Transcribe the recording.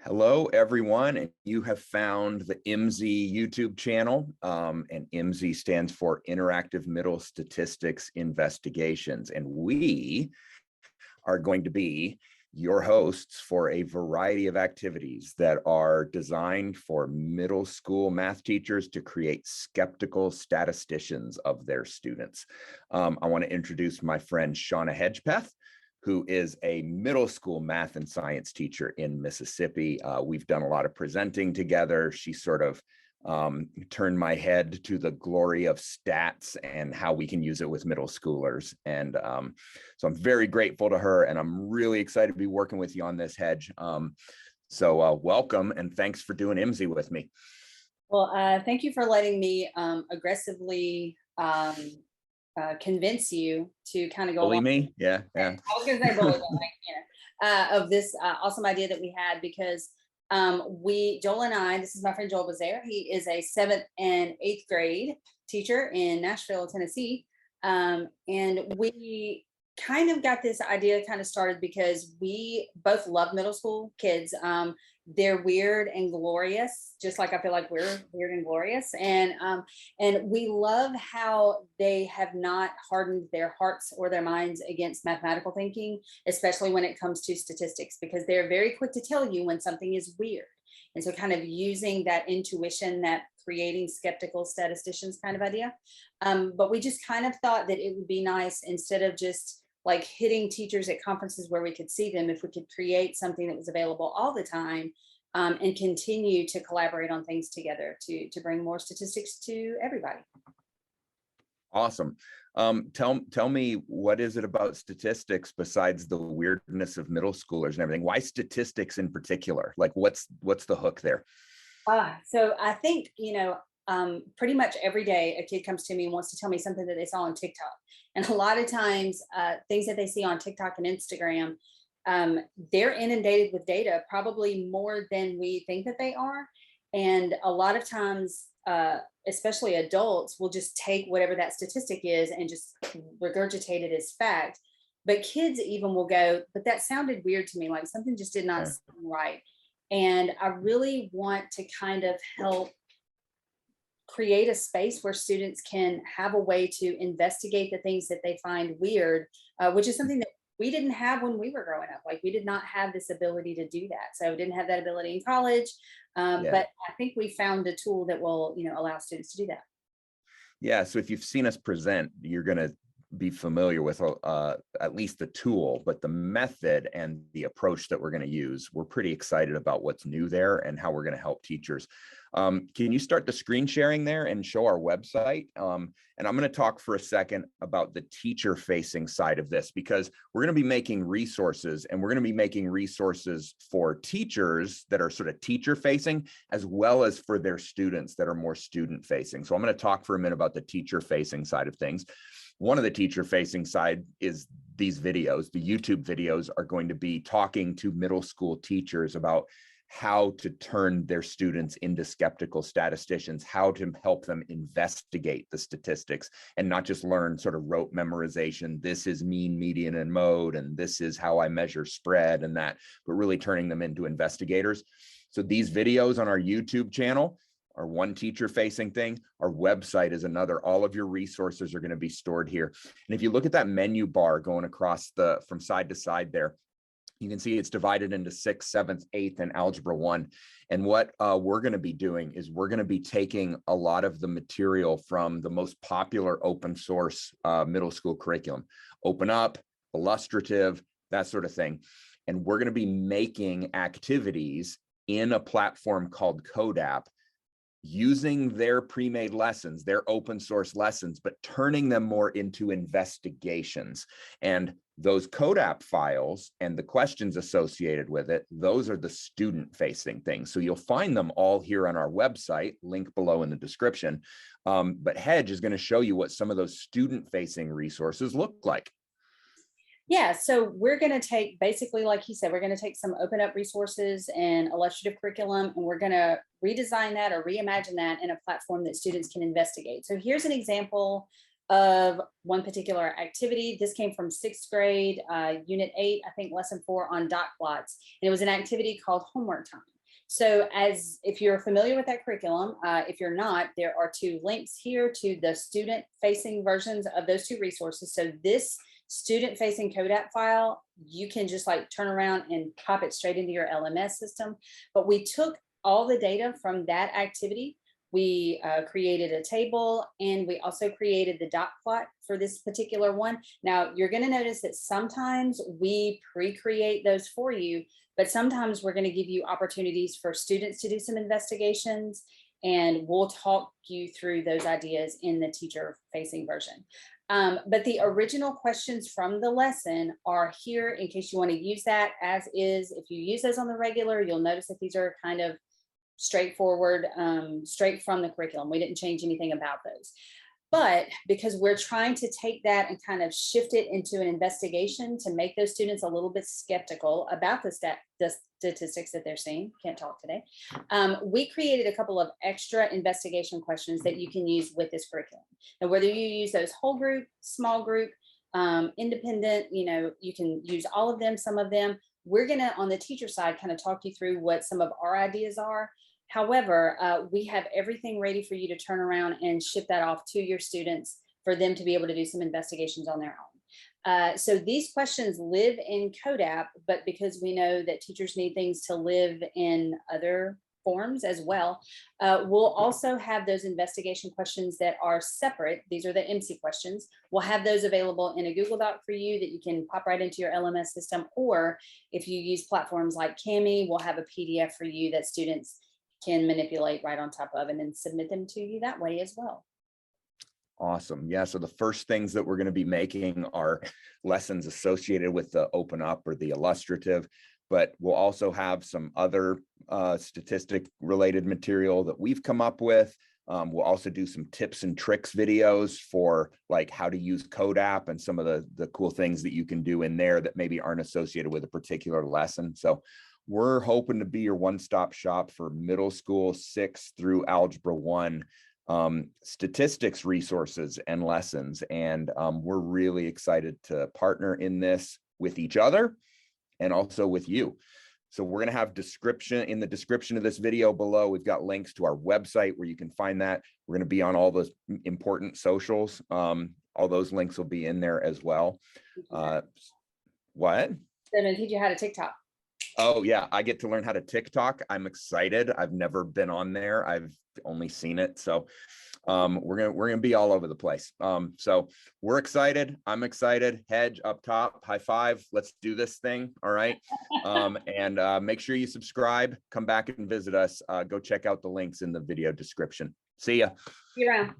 Hello, everyone. And you have found the IMSI YouTube channel, and IMSI stands for Interactive Middle Statistics Investigations. And we are going to be your hosts for a variety of activities that are designed for middle school math teachers to create skeptical statisticians of their students. I want to introduce my friend Shauna Hedgepeth, who is a middle school math and science teacher in Mississippi. We've done a lot of presenting together. She sort of turned my head to the glory of stats and how we can use it with middle schoolers. And so I'm very grateful to her, and I'm really excited to be working with you on this, Hedge. So welcome, and thanks for doing IMSI with me. Well, thank you for letting me aggressively convince you to kind of go Bully along. me? Yeah. I was going to say bully, of this awesome idea that we had, because Joel and I, this is my friend Joel was there. He is a 7th and 8th grade teacher in Nashville, Tennessee. And we kind of got this idea kind of started because we both love middle school kids. They're weird and glorious, just like I feel like we're weird and glorious. And we love how they have not hardened their hearts or their minds against mathematical thinking, especially when it comes to statistics, because they're very quick to tell you when something is weird. And so kind of using that intuition, that creating skeptical statisticians kind of idea. But we just kind of thought that it would be nice, instead of just like hitting teachers at conferences where we could see them, if we could create something that was available all the time, and continue to collaborate on things together to bring more statistics to everybody. Awesome. Tell me, what is it about statistics besides the weirdness of middle schoolers and everything? Why statistics in particular? Like, what's the hook there? So I think, pretty much every day a kid comes to me and wants to tell me something that they saw on TikTok. And a lot of times things that they see on TikTok and Instagram, they're inundated with data, probably more than we think that they are. And a lot of times, especially adults, will just take whatever that statistic is and just regurgitate it as fact. But kids even will go, but that sounded weird to me, like something just did not sound right. And I really want to kind of help create a space where students can have a way to investigate the things that they find weird, which is something that we didn't have when we were growing up. Like, we did not have this ability to do that. So we didn't have that ability in college. But I think we found a tool that will, allow students to do that. Yeah. So if you've seen us present, you're going to be familiar with at least the tool, but the method and the approach that we're going to use, we're pretty excited about what's new there and how we're going to help teachers. Can you start the screen sharing there and show our website? And I'm going to talk for a second about the teacher facing side of this, because we're going to be making resources, and we're going to be making resources for teachers that are sort of teacher facing, as well as for their students that are more student facing. So I'm going to talk for a minute about the teacher facing side of things. One of the teacher facing side is these videos. The YouTube videos are going to be talking to middle school teachers about how to turn their students into skeptical statisticians, how to help them investigate the statistics and not just learn sort of rote memorization. This is mean, median, and mode, and this is how I measure spread and that, but really turning them into investigators. So these videos on our YouTube channel are one teacher facing thing. Our website is another. All of your resources are going to be stored here. And if you look at that menu bar going across from side to side there, you can see it's divided into 6th, 7th, 8th, and Algebra 1. And what we're going to be doing is we're going to be taking a lot of the material from the most popular open source middle school curriculum, Open Up, Illustrative, that sort of thing. And we're going to be making activities in a platform called CodeApp, using their pre-made lessons, their open source lessons, but turning them more into investigations. And those CodeApp files and the questions associated with it, those are the student facing things. So you'll find them all here on our website, link below in the description. But Hedge is going to show you what some of those student facing resources look like. Yeah, so we're going to take, basically, like he said, we're going to take some open up resources and illustrative curriculum, and we're going to redesign that or reimagine that in a platform that students can investigate. So here's an example of one particular activity. This came from 6th grade, unit 8, I think lesson 4 on dot plots. And it was an activity called homework time. So if you're familiar with that curriculum, if you're not, there are 2 links here to the student facing versions of those 2 resources. So this student facing CODAP file, you can just like turn around and pop it straight into your LMS system. But we took all the data from that activity. We created a table, and we also created the dot plot for this particular one. Now, you're going to notice that sometimes we pre-create those for you, but sometimes we're going to give you opportunities for students to do some investigations, and we'll talk you through those ideas in the teacher-facing version. But the original questions from the lesson are here in case you want to use that as is. If you use those on the regular, you'll notice that these are kind of straightforward, straight from the curriculum. We didn't change anything about those. But because we're trying to take that and kind of shift it into an investigation to make those students a little bit skeptical about the statistics that they're seeing, can't talk today, we created a couple of extra investigation questions that you can use with this curriculum. And whether you use those whole group, small group, independent, you can use all of them, some of them. We're gonna, on the teacher side, kind of talk you through what some of our ideas are. However, we have everything ready for you to turn around and ship that off to your students for them to be able to do some investigations on their own. So these questions live in CODAP, but because we know that teachers need things to live in other forms as well, we'll also have those investigation questions that are separate. These are the IMSI questions. We'll have those available in a Google Doc for you that you can pop right into your LMS system, or if you use platforms like Kami, we'll have a PDF for you that students can manipulate right on top of and then submit them to you that way as well. Awesome. Yeah. So the first things that we're going to be making are lessons associated with the open up or the illustrative, but we'll also have some other statistic related material that we've come up with. We'll also do some tips and tricks videos for like how to use CODAP and some of the cool things that you can do in there that maybe aren't associated with a particular lesson. So we're hoping to be your one-stop shop for middle school 6 through Algebra 1 statistics resources and lessons. And we're really excited to partner in this with each other and also with you. So we're going to have in the description of this video below, we've got links to our website where you can find that. We're going to be on all those important socials. All those links will be in there as well. What? They're going to teach you how to TikTok. Oh yeah, I get to learn how to TikTok. I'm excited. I've never been on there. I've only seen it. So we're gonna be all over the place. So we're excited. I'm excited. Hedge up top, high five. Let's do this thing. All right. And make sure you subscribe, come back and visit us. Go check out the links in the video description. See ya. See you around.